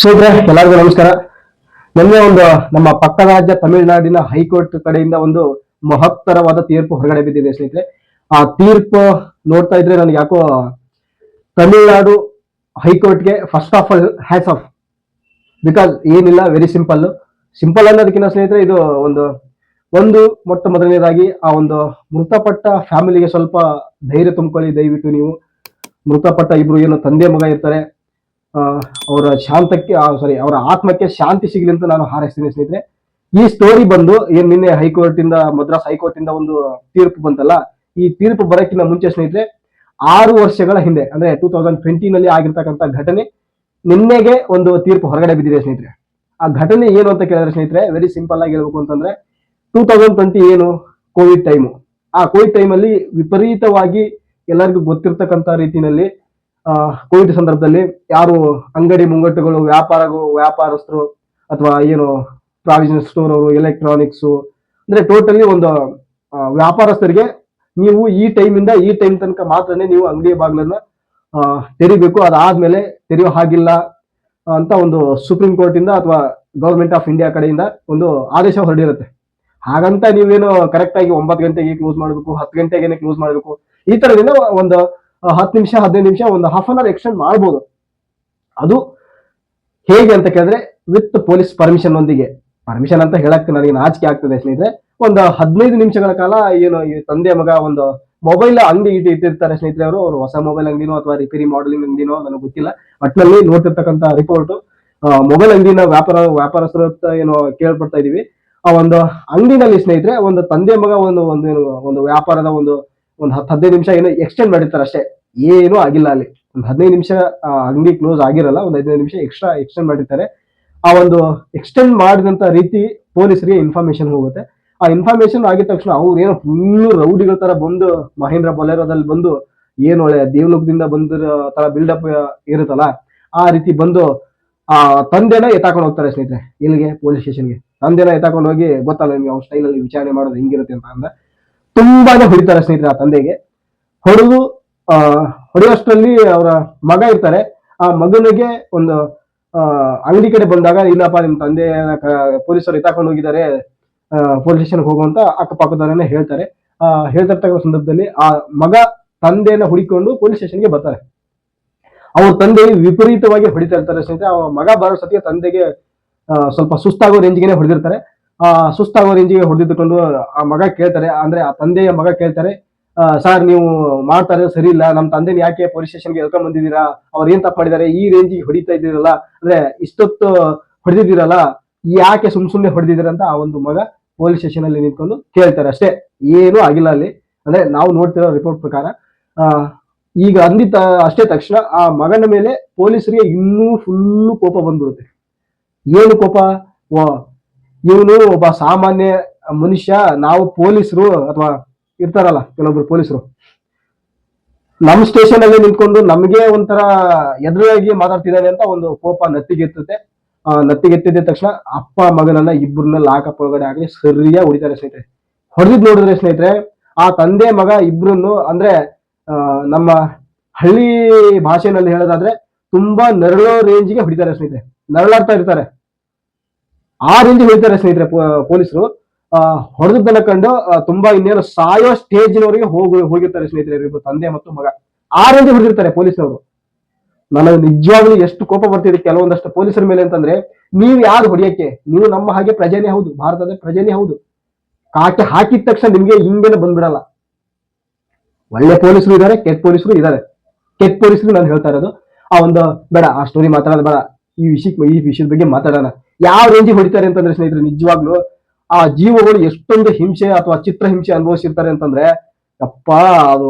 ಸ್ನೇಹಿತರೆ ಎಲ್ಲರಿಗೂ ನಮಸ್ಕಾರ. ನಿನ್ನೆ ಒಂದು ನಮ್ಮ ಪಕ್ಕ ರಾಜ್ಯ ತಮಿಳುನಾಡಿನ ಹೈಕೋರ್ಟ್ ಕಡೆಯಿಂದ ಒಂದು ಮಹತ್ತರವಾದ ತೀರ್ಪು ಹೊರಗಡೆ ಬಿದ್ದಿದೆ ಸ್ನೇಹಿತರೆ. ಆ ತೀರ್ಪು ನೋಡ್ತಾ ಇದ್ರೆ ನನಗೆ ಯಾಕೋ ತಮಿಳುನಾಡು ಹೈಕೋರ್ಟ್ಗೆ first of all hats off. Because ಏನಿಲ್ಲ, ವೆರಿ ಸಿಂಪಲ್. ಸಿಂಪಲ್ ಅನ್ನೋದಕ್ಕಿಂತ ಸ್ನೇಹಿತರೆ ಇದು ಒಂದು ಮೊಟ್ಟ ಮೊದಲನೇದಾಗಿ ಆ ಒಂದು ಮೃತಪಟ್ಟ ಫ್ಯಾಮಿಲಿಗೆ ಸ್ವಲ್ಪ ಧೈರ್ಯ ತುಂಬಿಕೊಳ್ಳಿ ದಯವಿಟ್ಟು ನೀವು. ಮೃತಪಟ್ಟ ಇಬ್ರು ಏನು ತಂದೆ ಮಗ ಇರ್ತಾರೆ, ಅವರ ಅವರ ಆತ್ಮಕ್ಕೆ ಶಾಂತಿ ಸಿಗಲಿ ಅಂತ ನಾನು ಹಾರೈಸ್ತೀನಿ ಸ್ನೇಹಿತರೆ. ಈ ಸ್ಟೋರಿ ಬಂದು ಏನ್ ನಿನ್ನೆ ಮದ್ರಾಸ್ ಹೈಕೋರ್ಟ್ ಇಂದ ಒಂದು ತೀರ್ಪು ಬಂತಲ್ಲ, ಈ ತೀರ್ಪು ಬರೋಕ್ಕಿಂತ ಮುಂಚೆ ಸ್ನೇಹಿತರೆ 6 ವರ್ಷಗಳ ಹಿಂದೆ ಅಂದ್ರೆ 2020 ಆಗಿರ್ತಕ್ಕಂಥ ಘಟನೆ ನಿನ್ನೆಗೆ ಒಂದು ತೀರ್ಪು ಹೊರಗಡೆ ಬಿದ್ದಿದೆ ಸ್ನೇಹಿತರೆ. ಆ ಘಟನೆ ಏನು ಅಂತ ಕೇಳಿದ್ರೆ ಸ್ನೇಹಿತರೆ, ವೆರಿ ಸಿಂಪಲ್ ಆಗಿ ಹೇಳ್ಬೇಕು ಅಂತಂದ್ರೆ 2020 ಏನು ಕೋವಿಡ್ ಟೈಮು. ಆ ಕೋವಿಡ್ ಟೈಮಲ್ಲಿ ವಿಪರೀತವಾಗಿ ಎಲ್ಲರಿಗೂ ಗೊತ್ತಿರ್ತಕ್ಕಂಥ ರೀತಿಯಲ್ಲಿ ಕೋವಿಡ್ ಸಂದರ್ಭದಲ್ಲಿ ಯಾರು ಅಂಗಡಿ ಮುಂಗಟ್ಟುಗಳು ವ್ಯಾಪಾರಸ್ಥರು ಅಥವಾ ಏನು ಪ್ರಾವಿಷನ್ ಸ್ಟೋರ್ ಅವರು, ಎಲೆಕ್ಟ್ರಾನಿಕ್ಸ್ ಅಂದ್ರೆ ಟೋಟಲಿ ಒಂದು ವ್ಯಾಪಾರಸ್ಥರಿಗೆ ನೀವು ಈ ಟೈಮಿಂದ ಈ ಟೈಮ್ ತನಕ ಮಾತ್ರನೇ ನೀವು ಅಂಗಡಿ ಬಾಗಿಲನ್ನ ತೆರಿಬೇಕು, ಅದಾದ್ಮೇಲೆ ತೆರೆಯೋ ಹಾಗಿಲ್ಲ ಅಂತ ಒಂದು ಸುಪ್ರೀಂ ಕೋರ್ಟ್ ಇಂದ ಅಥವಾ ಗವರ್ಮೆಂಟ್ ಆಫ್ ಇಂಡಿಯಾ ಕಡೆಯಿಂದ ಒಂದು ಆದೇಶ ಹೊರಡಿರುತ್ತೆ. ಹಾಗಂತ ನೀವೇನು ಕರೆಕ್ಟ್ ಆಗಿ 9 ಗಂಟೆಗೆ ಕ್ಲೋಸ್ ಮಾಡಬೇಕು, 10 ಗಂಟೆಗೆ ಕ್ಲೋಸ್ ಮಾಡಬೇಕು, ಈ ತರದಿಂದ ಒಂದು 10 ನಿಮಿಷ 15 ನಿಮಿಷ ಒಂದು ಹಾಫ್ ಅನ್ ಅವರ್ ಎಕ್ಸ್ಟೆಂಡ್ ಮಾಡ್ಬೋದು. ಅದು ಹೇಗೆ ಅಂತ ಕೇಳಿದ್ರೆ ವಿತ್ ಪೊಲೀಸ್ ಪರ್ಮಿಷನ್ ಒಂದಿಗೆ. ಪರ್ಮಿಷನ್ ಅಂತ ಹೇಳಕ್ ನನಗೆ ನಾಚಿಕೆ ಆಗ್ತದೆ ಸ್ನೇಹಿತರೆ. ಒಂದು 15 ನಿಮಿಷಗಳ ಕಾಲ ಏನು ಈ ತಂದೆ ಮಗ ಒಂದು ಮೊಬೈಲ್ ಅಂಗಡಿ ಇಟ್ಟಿರ್ತಾರೆ ಸ್ನೇಹಿತರೆ. ಅವರು ಹೊಸ ಮೊಬೈಲ್ ಅಂಗಡಿನೋ ಅಥವಾ ರಿಪೇರಿ ಮಾಡಲಿಂಗ್ ಅಂಗಡಿನೋ ನನಗೆ ಗೊತ್ತಿಲ್ಲ, ಒಟ್ಟಿನಲ್ಲಿ ನೋಡ್ತಿರ್ತಕ್ಕಂಥ ರಿಪೋರ್ಟ್ ಮೊಬೈಲ್ ಅಂಗಡಿನ ವ್ಯಾಪಾರಸ್ಥರ ಏನೋ ಕೇಳ್ಪಡ್ತಾ ಇದೀವಿ. ಆ ಒಂದು ಅಂಗಡಿನಲ್ಲಿ ಸ್ನೇಹಿತರೆ ಒಂದು ತಂದೆ ಮಗ ಒಂದು ವ್ಯಾಪಾರದ ಒಂದು 10-15 ನಿಮಿಷ ಏನೋ ಎಕ್ಸ್ಟೆಂಡ್ ಮಾಡಿರ್ತಾರೆ ಅಷ್ಟೇ, ಏನೂ ಆಗಿಲ್ಲ. ಅಲ್ಲಿ ಒಂದು 15 ನಿಮಿಷ ಅಂಗಡಿ ಕ್ಲೋಸ್ ಆಗಿರಲ್ಲ, ಒಂದು 15 ನಿಮಿಷ ಎಕ್ಸ್ಟ್ರಾ ಎಕ್ಸ್ಟೆಂಡ್ ಮಾಡಿರ್ತಾರೆ. ಆ ಒಂದು ಎಕ್ಸ್ಟೆಂಡ್ ಮಾಡಿದಂತ ರೀತಿ ಪೊಲೀಸರಿಗೆ ಇನ್ಫಾರ್ಮೇಶನ್ ಹೋಗುತ್ತೆ. ಆ ಇನ್ಫಾರ್ಮೇಶನ್ ಆಗಿದ ತಕ್ಷಣ ಅವ್ರು ಏನೋ ಫುಲ್ ರೌಡಿಗಳ ತರ ಬಂದು ಮಹೇಂದ್ರ ಬೊಲೆರೋದಲ್ಲಿ ಬಂದು ಏನ್ ಒಳ್ಳೆ ದೇವಲೋಕದಿಂದ ಬಂದಿರೋ ತರ ಬಿಲ್ಡಪ್ ಇರುತ್ತಲ್ಲ, ಆ ರೀತಿ ಬಂದು ಆ ತಂದೆನ ಎತ್ತಾಕೊಂಡು ಹೋಗ್ತಾರೆ ಸ್ನೇಹಿತರೆ. ಇಲ್ಲಿಗೆ ಪೊಲೀಸ್ ಸ್ಟೇಷನ್ಗೆ ತಂದೆನ ಎತ್ತಾಕೊಂಡು ಹೋಗಿ, ಗೊತ್ತಲ್ಲ ನಿಮ್ಗೆ ಅವ್ನ ಸ್ಟೈಲಲ್ಲಿ ವಿಚಾರಣೆ ಮಾಡೋದು ಹೆಂಗಿರುತ್ತೆ ಅಂತ ಅಂದ್ರೆ ತುಂಬಾನೇ ಹೊಡಿತಾರೆ ಸ್ನೇಹಿತರೆ. ಆ ತಂದೆಗೆ ಹೊಡೆಯೋಷ್ಟರಲ್ಲಿ ಅವರ ಮಗ ಇರ್ತಾರೆ. ಆ ಮಗನಿಗೆ ಒಂದು ಅಂಗಡಿ ಕಡೆ ಬಂದಾಗ, ಇಲ್ಲಪ್ಪ ನಿಮ್ ತಂದೆ ಪೊಲೀಸರು ಎತ್ತಾಕೊಂಡು ಹೋಗಿದ್ದಾರೆ, ಪೊಲೀಸ್ ಸ್ಟೇಷನ್ಗೆ ಹೋಗುವಂತ ಅಕ್ಕಪಕ್ಕದವರನ್ನೇ ಹೇಳ್ತಾರೆ. ಹೇಳ್ತಿರ್ತಕ್ಕಂಥ ಸಂದರ್ಭದಲ್ಲಿ ಆ ಮಗ ತಂದೆಯನ್ನ ಹುಡಿಕೊಂಡು ಪೊಲೀಸ್ ಸ್ಟೇಷನ್ಗೆ ಬರ್ತಾರೆ. ಅವ್ರ ತಂದೆ ವಿಪರೀತವಾಗಿ ಹೊಡಿತಾ ಇರ್ತಾರೆ ಸ್ನೇಹಿತರೆ. ಆ ಮಗ ಬರೋ ಸತಿಗೆ ತಂದೆಗೆ ಸ್ವಲ್ಪ ಸುಸ್ತಾಗೋ ರೇಂಜ್ಗೆ ಹೊಡೆದಿರ್ತಾರೆ. ಸುಸ್ತಾಗೋ ರೇಂಜಿಗೆ ಹೊಡೆದಿದ್ದುಕೊಂಡು ಆ ಮಗ ಕೇಳ್ತಾರೆ, ಅಂದ್ರೆ ಆ ತಂದೆಯ ಮಗ ಕೇಳ್ತಾರೆ, ಸರ್ ನೀವು ಮಾಡ್ತಾರೆ ಸರಿ ಇಲ್ಲ, ನಮ್ಮ ತಂದೆನ ಯಾಕೆ ಪೊಲೀಸ್ ಸ್ಟೇಷನ್ಗೆ ಎಳ್ಕೊಂಡ್ ಬಂದಿದ್ದೀರಾ, ಅವ್ರು ಏನ್ ತಪ್ಪು ಮಾಡಿದ್ದಾರೆ, ಈ ರೇಂಜಿಗೆ ಹೊಡಿತಾ ಇದ್ದೀರಲ್ಲ, ಅಂದ್ರೆ ಇಷ್ಟೊತ್ತು ಹೊಡೆದಿದ್ದೀರಲ್ಲ, ಯಾಕೆ ಸುಮ್ನೆ ಹೊಡೆದಿದ್ದೀರ ಅಂತ ಆ ಒಂದು ಮಗ ಪೊಲೀಸ್ ಸ್ಟೇಷನ್ ಅಲ್ಲಿ ನಿಂತ್ಕೊಂಡು ಕೇಳ್ತಾರೆ ಅಷ್ಟೇ, ಏನೂ ಆಗಿಲ್ಲ ಅಲ್ಲಿ. ಅಂದ್ರೆ ನಾವು ನೋಡ್ತಿರೋ ರಿಪೋರ್ಟ್ ಪ್ರಕಾರ ಈಗ ಅಂದಿದ್ದ ಅಷ್ಟೇ ತಕ್ಷಣ ಆ ಮಗನ ಮೇಲೆ ಪೊಲೀಸರಿಗೆ ಇನ್ನೂ ಫುಲ್ಲು ಕೋಪ ಬಂದ್ಬಿಡುತ್ತೆ. ಏನು ಕೋಪ, ಇವನು ಒಬ್ಬ ಸಾಮಾನ್ಯ ಮನುಷ್ಯ, ನಾವು ಪೊಲೀಸರು ಅಥವಾ ಇರ್ತಾರಲ್ಲ ಕೆಲವೊಬ್ರು ಪೊಲೀಸರು ನಮ್ಮ ಸ್ಟೇಷನ್ ಅಲ್ಲಿ ನಿಂತ್ಕೊಂಡು ನಮಗೆ ಒಂಥರ ಎದುರಾಗಿ ಮಾತಾಡ್ತಿದ್ದಾನೆ ಅಂತ ಒಂದು ಕೋಪ ನತ್ತಿಗೆತ್ತದೆ. ನತ್ತಿಗೆತ್ತಿದ ತಕ್ಷಣ ಅಪ್ಪ ಮಗನನ್ನ ಇಬ್ಬರನ್ನ ಲಾಕಪ್ ಒಳಗಡೆ ಆಗಲಿ ಸರಿಯಾಗಿ ಹೊಡಿತಾರೆ ಸ್ನೇಹಿತರೆ. ಹೊಡೆದಿದ್ ನೋಡಿದ್ರೆ ಸ್ನೇಹಿತರೆ, ಆ ತಂದೆ ಮಗ ಇಬ್ರನ್ನು ಅಂದ್ರೆ ನಮ್ಮ ಹಳ್ಳಿ ಭಾಷೆನಲ್ಲಿ ಹೇಳೋದಾದ್ರೆ ತುಂಬಾ ನರಳೋ ರೇಂಜ್ಗೆ ಹೊಡಿತಾರೆ ಸ್ನೇಹಿತರೆ. ನರಳಾಡ್ತಾ ಇರ್ತಾರೆ, ಆ ರೇಂಜ್ ಹೊಡಿತಾರೆ ಸ್ನೇಹಿತರೆ ಪೊಲೀಸರು. ಹೊಡೆದನ್ನ ಕಂಡು ತುಂಬಾ ಇನ್ನೇನು ಸಾಯೋ ಸ್ಟೇಜ್ನವರೆಗೆ ಹೋಗಿರ್ತಾರೆ ಸ್ನೇಹಿತರೆ ತಂದೆ ಮತ್ತು ಮಗ. ಆ ರೇಂಜ್ ಹೊಡೆದಿರ್ತಾರೆ ಪೊಲೀಸರು. ನನಗೆ ನಿಜವಾಗ್ಲೂ ಎಷ್ಟು ಕೋಪ ಬರ್ತಿದೆ ಕೆಲವೊಂದಷ್ಟು ಪೊಲೀಸರ ಮೇಲೆ ಅಂತಂದ್ರೆ, ನೀವು ಯಾರು ಹೊಡಿಯಕ್ಕೆ, ನೀವು ನಮ್ಮ ಹಾಗೆ ಪ್ರಜೆನೇ ಹೌದು, ಭಾರತದ ಪ್ರಜೆನೇ ಹೌದು. ಕಾಟೆ ಹಾಕಿದ ತಕ್ಷಣ ನಿಮ್ಗೆ ಹಿಂಗೇನೆ ಬಂದ್ಬಿಡಲ್ಲ. ಒಳ್ಳೆ ಪೊಲೀಸರು ಇದ್ದಾರೆ, ಕೆಟ್ಟ ಪೊಲೀಸರು ಇದ್ದಾರೆ. ಕೆಟ್ಟ ಪೊಲೀಸರು ನಾನು ಹೇಳ್ತಾ ಇರೋದು. ಆ ಒಂದು ಬೇಡ, ಆ ಸ್ಟೋರಿ ಮಾತಾಡೋದು ಬೇಡ, ಈ ವಿಷಯದ ಬಗ್ಗೆ ಮಾತಾಡೋಣ. ಯಾವ ರೇಂಜಿಗೆ ಹೊಡಿತಾರೆ ಅಂತಂದ್ರೆ ಸ್ನೇಹಿತರೆ, ನಿಜವಾಗ್ಲು ಆ ಜೀವಗಳು ಎಷ್ಟೊಂದು ಹಿಂಸೆ ಅಥವಾ ಚಿತ್ರ ಹಿಂಸೆ ಅನುಭವಿಸಿರ್ತಾರೆ ಅಂತಂದ್ರೆ ಅಪ್ಪ. ಅದು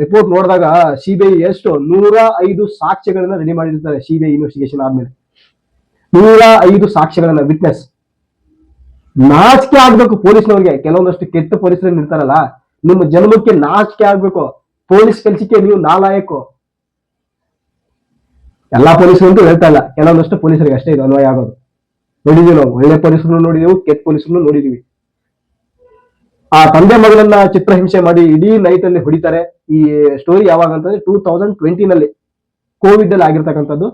ರಿಪೋರ್ಟ್ ನೋಡಿದಾಗ ಸಿಬಿಐ ಎಷ್ಟು 105 ಸಾಕ್ಷ್ಯಗಳನ್ನ ರೆಡಿ ಮಾಡಿರ್ತಾರೆ. ಸಿಬಿಐ ಇನ್ವೆಸ್ಟಿಗೇಷನ್ ಆದ್ಮೇಲೆ 105 ಸಾಕ್ಷ್ಯಗಳನ್ನ ವಿಟ್ನೆಸ್. ನಾಚಿಕೆ ಆಗ್ಬೇಕು ಪೊಲೀಸ್ನವ್ರಿಗೆ. ಕೆಲವೊಂದಷ್ಟು ಕೆಟ್ಟ ಪೊಲೀಸರು ಇರ್ತಾರಲ್ಲ, ನಿಮ್ಮ ಜನ್ಮಕ್ಕೆ ನಾಚಿಕೆ ಆಗ್ಬೇಕು. ಪೊಲೀಸ್ ಕೆಲ್ಸಕ್ಕೆ ನೀವು ನಾಲಾಯಕು. ಎಲ್ಲಾ ಪೊಲೀಸರು ಅಂತೂ ಹೇಳ್ತಾ ಇಲ್ಲ, ಕೆಲವೊಂದಷ್ಟು ಪೊಲೀಸರಿಗೆ ಅಷ್ಟೇ ಇದು ಅನ್ವಯ ಆಗೋದು. ನೋಡಿದೀವಿ ನಾವು, ಒಳ್ಳೆ ಪೊಲೀಸರು ನೋಡಿದೀವಿ, ಕೆಟ್ಟ ಪೊಲೀಸರು ನೋಡಿದೀವಿ. ಆ ತಂದೆ ಮಗಳನ್ನ ಚಿತ್ರಹಿಂಸೆ ಮಾಡಿ ಇಡೀ ನೈಟ್ ಅಲ್ಲಿ ಹೊಡಿತಾರೆ. ಈ ಸ್ಟೋರಿ ಯಾವಾಗ ಅಂತಂದ್ರೆ 2020 ಕೋವಿಡ್ ಅಲ್ಲಿ ಆಗಿರ್ತಕ್ಕಂಥದ್ದು.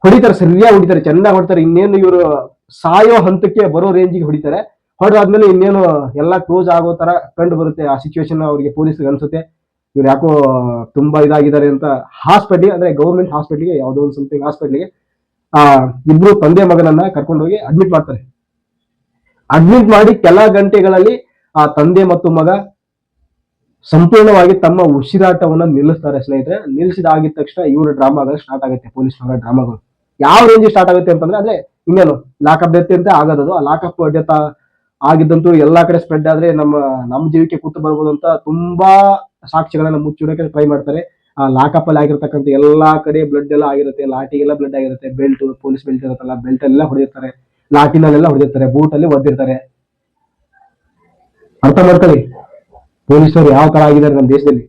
ಹೊಡಿತಾರೆ, ಸರಿಯಾಗಿ ಹೊಡಿತಾರೆ, ಚೆನ್ನಾಗಿ ಹೊಡಿತಾರೆ. ಇನ್ನೇನು ಇವರು ಸಾಯೋ ಹಂತಕ್ಕೆ ಬರೋ ರೇಂಜಿಗೆ ಹೊಡಿತಾರೆ. ಹೊಡೆದಾದ್ಮೇಲೆ ಇನ್ನೇನು ಎಲ್ಲ ಕ್ಲೋಸ್ ಆಗೋ ತರ ಕಂಡು ಬರುತ್ತೆ ಆ ಸಿಚುವೇಶನ್. ಅವರಿಗೆ ಪೊಲೀಸ್ಗೆ ಅನ್ಸುತ್ತೆ ಇವ್ರು ಯಾಕೋ ತುಂಬಾ ಇದಾಗಿದ್ದಾರೆ ಅಂತ ಹಾಸ್ಪಿಟ್ಲಿಗೆ, ಅಂದ್ರೆ ಗೌರ್ಮೆಂಟ್ ಹಾಸ್ಪಿಟ್ಲಿಗೆ, ಯಾವುದೋ ಒಂದು ಸಮಥಿಂಗ್ ಹಾಸ್ಪಿಟ್ಲಿಗೆ ಆ ಇಬ್ರು ತಂದೆ ಮಗನನ್ನ ಕರ್ಕೊಂಡೋಗಿ ಅಡ್ಮಿಟ್ ಮಾಡ್ತಾರೆ. ಅಡ್ಮಿಟ್ ಮಾಡಿ ಕೆಲ ಗಂಟೆಗಳಲ್ಲಿ ಆ ತಂದೆ ಮತ್ತು ಮಗ ಸಂಪೂರ್ಣವಾಗಿ ತಮ್ಮ ಉಸಿರಾಟವನ್ನ ನಿಲ್ಲಿಸ್ತಾರೆ ಸ್ನೇಹಿತರೆ. ನಿಲ್ಲಿಸಿದಾಗಿದ ತಕ್ಷಣ ಇವರ ಡ್ರಾಮಾಗಳು ಸ್ಟಾರ್ಟ್ ಆಗುತ್ತೆ, ಪೊಲೀಸ್ನವರ ಡ್ರಾಮಾಗಳು. ಯಾವ ರೇಂಜ್ ಸ್ಟಾರ್ಟ್ ಆಗುತ್ತೆ ಅಂತಂದ್ರೆ, ಅದೇ ಇನ್ನೇನು ಲಾಕಪ್ ಡೆತ್ ಅಂತ ಆಗೋದು. ಆ ಲಾಕಪ್ ಡೆತ್ ಆಗಿದ್ದಂತೂ ಎಲ್ಲಾ ಕಡೆ ಸ್ಪ್ರೆಡ್ ಆದ್ರೆ ನಮ್ಮ ಜೀವಿಕೆ ಕೂತು ಬರ್ಬೋದು ಅಂತ ತುಂಬಾ ಸಾಕ್ಷಿಗಳನ್ನ ಮುಚ್ಚಿಡಕ್ಕೆ ಟ್ರೈ ಮಾಡ್ತಾರೆ. ಆ ಲಾಕಪ್ ಅಲ್ಲಿ ಆಗಿರ್ತಕ್ಕಂಥ ಎಲ್ಲಾ ಕಡೆ ಬ್ಲಡ್ ಎಲ್ಲ ಆಗಿರುತ್ತೆ, ಲಾಟಿಗೆಲ್ಲ ಬ್ಲಡ್ ಆಗಿರುತ್ತೆ, ಬೆಲ್ಟ್, ಪೊಲೀಸ್ ಬೆಲ್ಟ್ ಇರುತ್ತಲ್ಲ, ಬೆಲ್ಟ್ ಎಲ್ಲ ಹೊಡೆದಿರ್ತಾರೆ, ಲಾಟಿನಲ್ಲೆಲ್ಲ ಹೊಡೆದಿರ್ತಾರೆ, ಬೂಟ್ ಅಲ್ಲಿ ಒದ್ದಿರ್ತಾರೆ. ಅರ್ಥ ಮಾಡ್ಕೊಳ್ಳಿ ಪೊಲೀಸರು ಯಾವ ತರ ಆಗಿದ್ದಾರೆ ನಮ್ಮ ದೇಶದಲ್ಲಿ.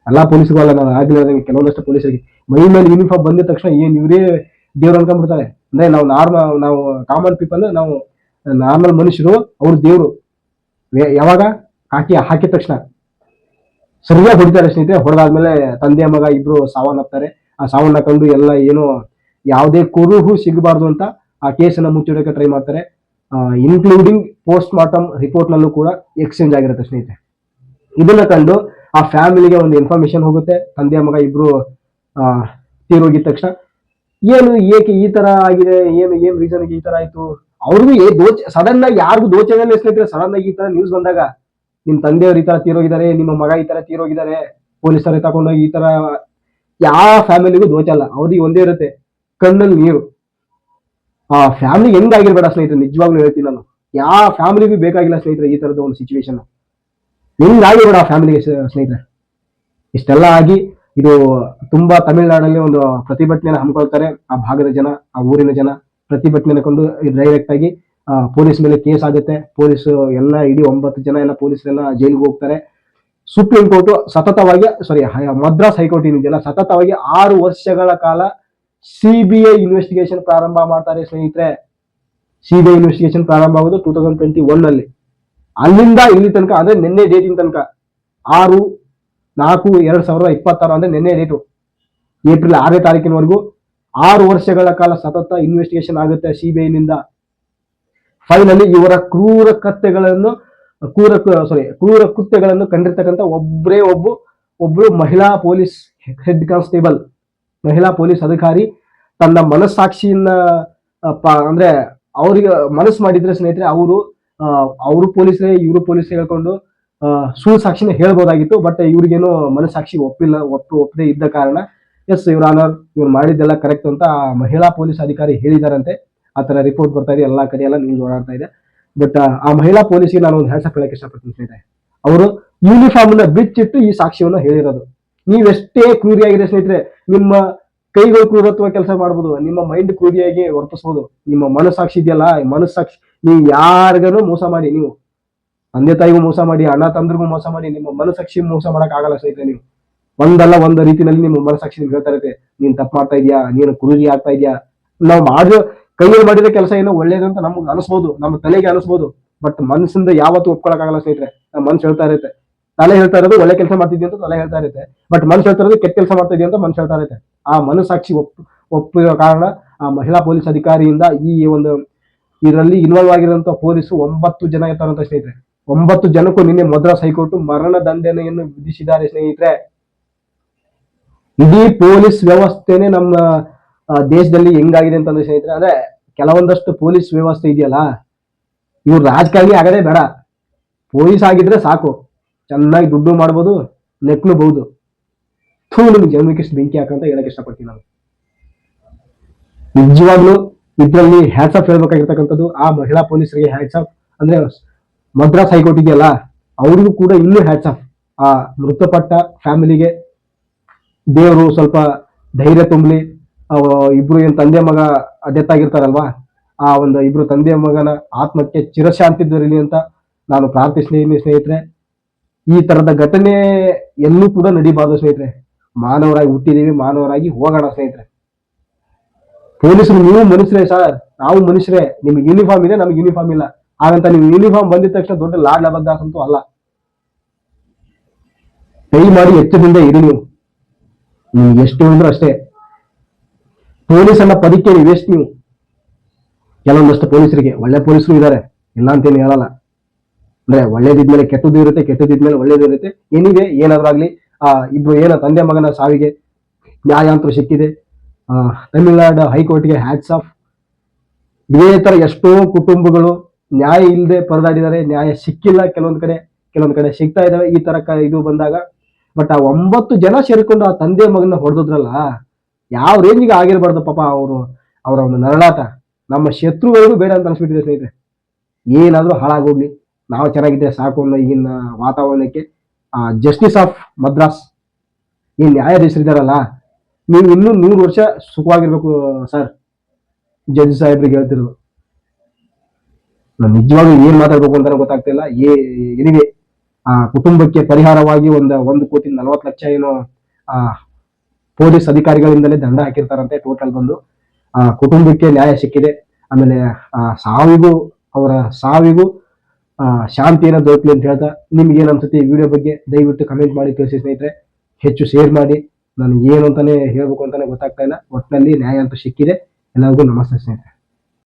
ಎಲ್ಲಾ ಪೊಲೀಸ್ಗೂ ಅಲ್ಲ, ನಾವು ಆಗಿಲ್ಲ ಕೆಲವೊಂದಷ್ಟು ಪೊಲೀಸರಿಗೆ ಮೈ ಮೇಲೆ ಯೂನಿಫಾರ್ಮ್ ಬಂದಿದ ತಕ್ಷಣ ಏನ್ ಇವರೇ ದೇವ್ರು ಅನ್ಕೊಂಡ್ಬಿಡ್ತಾರೆ. ಅಂದ್ರೆ ನಾವು ಕಾಮನ್ ಪೀಪಲ್, ನಾವು ನಾರ್ಮಲ್ ಮನುಷ್ಯರು, ಅವ್ರ ದೇವ್ರು. ಯಾವಾಗ ಹಾಕಿದ ತಕ್ಷಣ ಸರಿಯಾಗಿ ಹೊಡಿತಾರೆ ಸ್ನೇಹಿತರೆ. ಹೊಡೆದಾದ್ಮೇಲೆ ತಂದೆ ಮಗ ಇಬ್ರು ಸಾವನ್ನಪ್ತಾರೆ. ಆ ಸಾವನ್ನ ಕಂಡು ಎಲ್ಲ ಏನೋ ಯಾವುದೇ ಕುರುಹು ಸಿಗಬಾರ್ದು ಅಂತ ಆ ಕೇಸನ್ನ ಮುಚ್ಚಿಡೋಕೆ ಟ್ರೈ ಮಾಡ್ತಾರೆ. ಇನ್ಕ್ಲೂಡಿಂಗ್ ಪೋಸ್ಟ್ ಮಾರ್ಟಮ್ ರಿಪೋರ್ಟ್ ನಲ್ಲೂ ಕೂಡ ಎಕ್ಸ್ಚೇಂಜ್ ಆಗಿರುತ್ತೆ ಸ್ನೇಹಿತರೆ. ಇದನ್ನ ಕಂಡು ಆ ಫ್ಯಾಮಿಲಿಗೆ ಒಂದು ಇನ್ಫಾರ್ಮೇಶನ್ ಹೋಗುತ್ತೆ, ತಂದೆ ಮಗ ಇಬ್ರು ತೀರೋಗಿದ ತಕ್ಷಣ ಏನು ಏಕೆ ಈ ತರ ಆಗಿದೆ, ಏನ್ ರೀಸನ್ ಈ ತರ ಆಯ್ತು. ಅವ್ರಿಗೂ ಸಡನ್ ಆಗಿ ಯಾರಿಗೂ ದೋಚೆಲ್ಲ ಸ್ನೇಹಿತರೆ. ಸಡನ್ ಆಗಿ ಈ ತರ ನ್ಯೂಸ್ ಬಂದಾಗ ನಿಮ್ ತಂದೆಯವರು ಈ ತರ ತೀರೋಗಿದ್ದಾರೆ, ನಿಮ್ಮ ಮಗ ಈ ತರ ತೀರೋಗಿದ್ದಾರೆ, ಪೊಲೀಸರು ತಗೊಂಡೋಗಿ ಈ ತರ, ಯಾವ ಫ್ಯಾಮಿಲಿಗೂ ದೋಚಲ್ಲ. ಅವ್ರಿಗೆ ಒಂದೇ ಇರುತ್ತೆ, ಕಣ್ಣಲ್ಲಿ ನೀರು. ಆ ಫ್ಯಾಮಿಲಿ ಹೆಂಗಾಗಿರ್ಬೇಡ ಸ್ನೇಹಿತರೆ, ನಿಜವಾಗ್ಲೂ ಹೇಳ್ತೀನಿ ನಾನು. ಯಾವ ಫ್ಯಾಮಿಲಿಗೂ ಬೇಕಾಗಿಲ್ಲ ಸ್ನೇಹಿತರೆ ಈ ತರದ ಒಂದು ಸಿಚುವೇಶನ್. ಹೆಂಗಾಗಿರ್ಬೇಡ ಆ ಫ್ಯಾಮಿಲಿಗೆ ಸ್ನೇಹಿತರೆ. ಇಷ್ಟೆಲ್ಲ ಆಗಿ ಇದು ತುಂಬಾ ತಮಿಳುನಾಡಲ್ಲಿ ಒಂದು ಪ್ರತಿಭಟನೆಯನ್ನು ಹಮ್ಮಿಕೊಳ್ತಾರೆ ಆ ಭಾಗದ ಜನ, ಆ ಊರಿನ ಜನ. ಪ್ರತಿಭಟನೆ ಕೊಂಡು ಡೈರೆಕ್ಟ್ ಆಗಿ ಪೊಲೀಸ್ ಮೇಲೆ ಕೇಸ್ ಆಗುತ್ತೆ. ಪೊಲೀಸ್ ಎಲ್ಲ ಇಡೀ 9 ಜನ ಎಲ್ಲ ಪೊಲೀಸರೆಲ್ಲ ಜೈಲಿಗೆ ಹೋಗ್ತಾರೆ. ಸುಪ್ರೀಂ ಕೋರ್ಟ್ ಸತತವಾಗಿ, ಮದ್ರಾಸ್ ಹೈಕೋರ್ಟ್ ಏನಿದೆಯಲ್ಲ, ಸತತವಾಗಿ 6 ವರ್ಷಗಳ ಕಾಲ ಸಿಬಿಐ ಇನ್ವೆಸ್ಟಿಗೇಷನ್ ಪ್ರಾರಂಭ ಮಾಡ್ತಾರೆ ಸ್ನೇಹಿತರೆ. ಸಿಬಿಐ ಇನ್ವೆಸ್ಟಿಗೇಷನ್ ಪ್ರಾರಂಭ ಆಗೋದು 2021 ನಲ್ಲಿ. ಅಲ್ಲಿಂದ ಇಲ್ಲಿ ತನಕ, ಅಂದ್ರೆ ನಿನ್ನೆ ಡೇಟಿನ ತನಕ 6/4/2026 ಅಂದ್ರೆ ನಿನ್ನೆ ಡೇಟು, ಏಪ್ರಿಲ್ 6ನೇ ತಾರೀಕಿನವರೆಗೂ 6 ವರ್ಷಗಳ ಕಾಲ ಸತತ ಇನ್ವೆಸ್ಟಿಗೇಷನ್ ಆಗುತ್ತೆ ಸಿಬಿಐನಿಂದ. ಫೈನಲಿ ಇವರ ಕ್ರೂರ ಕೃತ್ಯಗಳನ್ನು ಕಂಡಿರ್ತಕ್ಕಂಥ ಒಬ್ರು ಮಹಿಳಾ ಪೊಲೀಸ್ ಹೆಡ್ ಕಾನ್ಸ್ಟೇಬಲ್, ಮಹಿಳಾ ಪೊಲೀಸ್ ಅಧಿಕಾರಿ ತನ್ನ ಮನಸ್ಸಾಕ್ಷಿಯನ್ನ ಅಂದ್ರೆ ಅವ್ರಿಗೆ ಮನಸ್ಸು ಮಾಡಿದ್ರೆ ಸ್ನೇಹಿತರೆ, ಅವರು ಪೊಲೀಸರೇ ಇವರು ಪೊಲೀಸರೇ ಹೇಳ್ಕೊಂಡು ಸುಳ್ಳು ಸಾಕ್ಷಿನ ಹೇಳ್ಬೋದಾಗಿತ್ತು. ಬಟ್ ಇವ್ರಿಗೇನು ಮನಸ್ಸಾಕ್ಷಿ ಒಪ್ಪದೇ ಇದ್ದ ಕಾರಣ, ಎಸ್ ಇವ್ರ ಆನರ್, ಇವ್ರು ಮಾಡಿದ್ದೆಲ್ಲ ಕರೆಕ್ಟ್ ಅಂತ ಮಹಿಳಾ ಪೊಲೀಸ್ ಅಧಿಕಾರಿ ಹೇಳಿದಾರಂತೆ. ಆತರ ರಿಪೋರ್ಟ್ ಬರ್ತಾ ಇದೆ, ಎಲ್ಲಾ ಕಡೆ ಎಲ್ಲ ನ್ಯೂಸ್ ಓಡಾಡ್ತಾ ಇದೆ. ಬಟ್ ಆ ಮಹಿಳಾ ಪೊಲೀಸ್ಗೆ ನಾನು ಒಂದು ಹ್ಯಾಟ್ಸ್ ಆಫ್ ಹೇಳಕ್ಕೆ ಇಷ್ಟಪಡ್ತೀನಿ ಸ್ನೇಹಿತರೆ. ಅವರು ಯೂನಿಫಾರ್ಮ್ ನ ಬಿಚ್ಚಿಟ್ಟು ಈ ಸಾಕ್ಷ್ಯವನ್ನ ಹೇಳಿರೋದು. ನೀವೆಷ್ಟೇ ಕ್ರೂರಿಯಾಗಿದೆ ಸ್ನೇಹಿತರೆ, ನಿಮ್ಮ ಕೈಗಳು ಕ್ರೂರತ್ವ ಕೆಲಸ ಮಾಡ್ಬೋದು, ನಿಮ್ಮ ಮೈಂಡ್ ಕ್ರೂರಿಯಾಗಿ ವರ್ತಿಸ್ಬೋದು. ನಿಮ್ಮ ಮನಸ್ಸಾಕ್ಷಿ ಇದೆಯಲ್ಲ, ಮನಸ್ಸಾಕ್ಷಿ, ನೀವು ಯಾರಿಗೂ ಮೋಸ ಮಾಡಿ, ನೀವು ತಂದೆ ತಾಯಿಗೂ ಮೋಸ ಮಾಡಿ, ಅಣ್ಣ ತಂದ್ರಿಗೂ ಮೋಸ ಮಾಡಿ, ನಿಮ್ಮ ಮನಸ್ಸಾಕ್ಷಿ ಮೋಸ ಮಾಡಕ್ ಆಗಲ್ಲ ಸ್ನೇಹಿತರೆ. ನೀವು ಒಂದಲ್ಲ ಒಂದು ರೀತಿಯಲ್ಲಿ ನಿಮ್ಮ ಮನಸ್ಸಾಕ್ಷಿ ನಿಮ್ಗೆ ಹೇಳ್ತಾ ಇರುತ್ತೆ, ನೀನ್ ತಪ್ಪು ಮಾಡ್ತಾ ಇದೀಯಾ, ನೀನು ಕ್ರೂರಿ ಆಗ್ತಾ ಇದೆಯಾ. ನಾವು ಕೈಯಲ್ಲಿ ಮಾಡಿದ ಕೆಲಸ ಏನೋ ಒಳ್ಳೇದಂತ ನಮ್ಗೆ ಅನಿಸ್ಬೋದು, ನಮ್ಮ ತಲೆಗೆ ಅನಿಸ್ಬೋದು. ಬಟ್ ಮನಸ್ಸಿಂದ ಯಾವತ್ತೂ ಒಪ್ಕೊಳಕ್ಕಾಗಲ್ಲ ಸ್ನೇಹಿತರೆ. ನಮ್ಮ ಮನ್ಸು ಹೇಳ್ತಾ ಇರುತ್ತೆ, ತಲೆ ಹೇಳ್ತಾ ಇರೋದು ಒಳ್ಳೆ ಕೆಲಸ ಮಾಡ್ತಿದ್ಯ ಅಂತ ತಲೆ ಹೇಳ್ತಾ ಇರುತ್ತೆ. ಬಟ್ ಮನ್ಸು ಹೇಳ್ತಾ ಇರೋದು ಕೆಟ್ಟ ಕೆಲಸ ಮಾಡ್ತಾ ಇದೆಯಾ ಅಂತ ಮನ್ಸು ಹೇಳ್ತಾ ಇರುತ್ತೆ. ಆ ಮನಸ್ಸಾಕ್ಷಿ ಒಪ್ಪಿರೋ ಕಾರಣ ಆ ಮಹಿಳಾ ಪೊಲೀಸ್ ಅಧಿಕಾರಿಯಿಂದ ಈ ಒಂದು ಇದರಲ್ಲಿ ಇನ್ವಾಲ್ವ್ ಆಗಿರುವಂತಹ ಪೊಲೀಸು 9 ಜನ ಇರ್ತಾರಂತ ಸ್ನೇಹಿತರೆ. 9 ಜನಕ್ಕೂ ನಿನ್ನೆ ಮದ್ರಾಸ್ ಹೈಕೋರ್ಟ್ ಮರಣ ದಂಡನೆಯನ್ನು ವಿಧಿಸಿದ್ದಾರೆ ಸ್ನೇಹಿತರೆ. ಇಡೀ ಪೊಲೀಸ್ ವ್ಯವಸ್ಥೆನೆ ನಮ್ಮ ದೇಶದಲ್ಲಿ ಹೆಂಗಾಗಿದೆ ಅಂತಂದ್ರೆ ಸ್ನೇಹಿತರೆ, ಅಂದ್ರೆ ಕೆಲವೊಂದಷ್ಟು ಪೊಲೀಸ್ ವ್ಯವಸ್ಥೆ ಇದೆಯಲ್ಲ, ಇವ್ರು ರಾಜಕಾರಣಿ ಆಗದೇ ಬೇಡ, ಪೊಲೀಸ್ ಆಗಿದ್ರೆ ಸಾಕು, ಚೆನ್ನಾಗಿ ದುಡ್ಡು ಮಾಡ್ಬೋದು, ನೆಕ್ಲಬಹುದು. ನಿಮ್ಗೆ ಜನ್ಮಕ್ಕೆ ಎಷ್ಟು ಬೆಂಕಿ ಹಾಕಂತ ಹೇಳಕ್ ಇಷ್ಟಪಡ್ತೀನಿ ನಾನು. ನಿಜವಾಗ್ಲೂ ಇದರಲ್ಲಿ ಹ್ಯಾಟ್ಸ್ ಆಫ್ ಹೇಳ್ಬೇಕಾಗಿರ್ತಕ್ಕಂಥದ್ದು ಆ ಮಹಿಳಾ ಪೊಲೀಸರಿಗೆ ಹ್ಯಾಟ್ಸ್ ಆಫ್. ಅಂದ್ರೆ ಮದ್ರಾಸ್ ಹೈಕೋರ್ಟ್ ಇದೆಯಲ್ಲ, ಅವ್ರಿಗೂ ಕೂಡ ಇನ್ನೂ ಹ್ಯಾಟ್ಸ್ ಆಫ್. ಆ ಮೃತಪಟ್ಟ ಫ್ಯಾಮಿಲಿಗೆ ದೇವರು ಸ್ವಲ್ಪ ಧೈರ್ಯ ತುಂಬಲಿ. ಇಬ್ರು ಏನ್ ತಂದೆ ಮಗ ಡೆತ್ ಆಗಿರ್ತಾರಲ್ವಾ, ಆ ಒಂದು ಇಬ್ರು ತಂದೆ ಮಗನ ಆತ್ಮಕ್ಕೆ ಚಿರಶಾಂತಿ ದೊರೆಯಲಿ ಅಂತ ನಾನು ಪ್ರಾರ್ಥಿಸ್ತೀನಿ ಸ್ನೇಹಿತರೆ. ಈ ತರದ ಘಟನೆ ಎಲ್ಲೂ ಕೂಡ ನಡಿಬಾರ್ದು ಸ್ನೇಹಿತರೆ. ಮಾನವರಾಗಿ ಹುಟ್ಟಿದೀವಿ, ಮಾನವರಾಗಿ ಹೋಗೋಣ ಸ್ನೇಹಿತರೆ. ಪೊಲೀಸರು ನೀವು ಮನುಷ್ಯರೇ ಸರ್, ನಾವು ಮನುಷ್ಯರೇ. ನಿಮ್ಗೆ ಯೂನಿಫಾರ್ಮ್ ಇದೆ, ನಮ್ಗೆ ಯೂನಿಫಾರ್ಮ್ ಇಲ್ಲ. ಹಾಗಂತ ನೀವು ಯೂನಿಫಾರ್ಮ್ ಬಂದಿದ ತಕ್ಷಣ ದೊಡ್ಡ ಲಾಡ್ ಲಬದ್ದಾಸ್ ಅಂತೂ ಅಲ್ಲ. ಕೈ ಮಾಡಿ ಎಚ್ಚರದಿಂದ ಇರಿ ನೀವು. ಎಷ್ಟು ಅಂದ್ರೂ ಅಷ್ಟೇ. ಪೊಲೀಸನ್ನ ಪದಕ್ಕೆ ನೀವು ವೇಸ್ಟ್ ನೀವು. ಕೆಲವೊಂದಷ್ಟು ಪೊಲೀಸರಿಗೆ ಒಳ್ಳೆ ಪೊಲೀಸರು ಇದ್ದಾರೆ, ಇಲ್ಲ ಅಂತೇನು ಹೇಳಲ್ಲ. ಅಂದ್ರೆ ಒಳ್ಳೇದಿದ್ಮೇಲೆ ಕೆಟ್ಟದ್ದು ಇರುತ್ತೆ, ಕೆಟ್ಟದಿದ್ಮೇಲೆ ಒಳ್ಳೇದು ಇರುತ್ತೆ. ಏನಿದೆ ಏನಾದ್ರೂ ಆಗ್ಲಿ, ಇಬ್ರು ಏನೋ ತಂದೆ ಮಗನ ಸಾವಿಗೆ ನ್ಯಾಯ ಅಂತೂ ಸಿಕ್ಕಿದೆ. ತಮಿಳುನಾಡು ಹೈಕೋರ್ಟ್ಗೆ ಹ್ಯಾಟ್ಸ್ ಆಫ್. ಇದೇ ತರ ಎಷ್ಟೋ ಕುಟುಂಬಗಳು ನ್ಯಾಯ ಇಲ್ಲದೆ ಪರದಾಡಿದ್ದಾರೆ, ನ್ಯಾಯ ಸಿಕ್ಕಿಲ್ಲ. ಕೆಲವೊಂದ್ ಕಡೆ ಸಿಗ್ತಾ ಇದಾವೆ ಈ ತರ ಇದು ಬಂದಾಗ. ಬಟ್ ಆ 9 ಜನ ಸೇರ್ಕೊಂಡು ಆ ತಂದೆ ಮಗನ ಹೊಡೆದ್ರಲ್ಲ, ಯಾವ ರೇಂಜಿಗೆ ಆಗಿರ್ಬಾರ್ದು ಪಾಪ. ಅವರ ಒಂದು ನರಳಾಟ ನಮ್ಮ ಶತ್ರುಗಳಿಗೂ ಬೇಡ ಅಂತ ಅನ್ಸ್ಬಿಟ್ಟಿದೆ ಸ್ನೇಹಿತರೆ. ಏನಾದ್ರೂ ಹಾಳಾಗೋಗ್ಲಿ, ನಾವು ಚೆನ್ನಾಗಿದ್ದೆ ಸಾಕು ಅನ್ನೋ ಈಗಿನ ವಾತಾವರಣಕ್ಕೆ ಜಸ್ಟಿಸ್ ಆಫ್ ಮದ್ರಾಸ್ ಈ ನ್ಯಾಯಾಧೀಶರಿದ್ದಾರಲ್ಲ, ನೀವು ಇನ್ನೂ 100 ವರ್ಷ ಸುಖವಾಗಿರ್ಬೇಕು ಸರ್. ಜಡ್ಜ್ ಸಾಹೇಬ್ರಿಗೆ ಹೇಳ್ತಿರೋದು. ನಾನು ನಿಜವಾಗ್ಲೂ ಏನ್ ಮಾತಾಡ್ಬೇಕು ಅಂತಾನೆ ಗೊತ್ತಾಗ್ತಿಲ್ಲ. ಎನಿವೆ, ಕುಟುಂಬಕ್ಕೆ ಪರಿಹಾರವಾಗಿ 1,40,00,000 ಏನೋ ಪೊಲೀಸ್ ಅಧಿಕಾರಿಗಳಿಂದಲೇ ದಂಡ ಹಾಕಿರ್ತಾರಂತೆ. ಟೋಟಲ್ ಬಂದು ಕುಟುಂಬಕ್ಕೆ ನ್ಯಾಯ ಸಿಕ್ಕಿದೆ. ಆಮೇಲೆ ಅವರ ಸಾವಿಗೂ ಶಾಂತಿಯನ್ನು ದೊರಕಲಿ ಅಂತ ಹೇಳ್ತಾ, ನಿಮ್ಗೆ ಏನ್ ಅನ್ಸುತ್ತೆ ಈ ವಿಡಿಯೋ ಬಗ್ಗೆ ದಯವಿಟ್ಟು ಕಮೆಂಟ್ ಮಾಡಿ ತಿಳಿಸಿ ಸ್ನೇಹಿತರೆ. ಹೆಚ್ಚು ಶೇರ್ ಮಾಡಿ. ನನಗೆ ಏನು ಅಂತಾನೆ ಹೇಳ್ಬೇಕು ಅಂತಾನೆ ಗೊತ್ತಾಗ್ತಾ ಇಲ್ಲ. ಒಟ್ಟಿನಲ್ಲಿ ನ್ಯಾಯ ಅಂತೂ ಸಿಕ್ಕಿದೆ. ಎಲ್ಲರಿಗೂ ನಮಸ್ತೆ ಸ್ನೇಹಿತರೆ.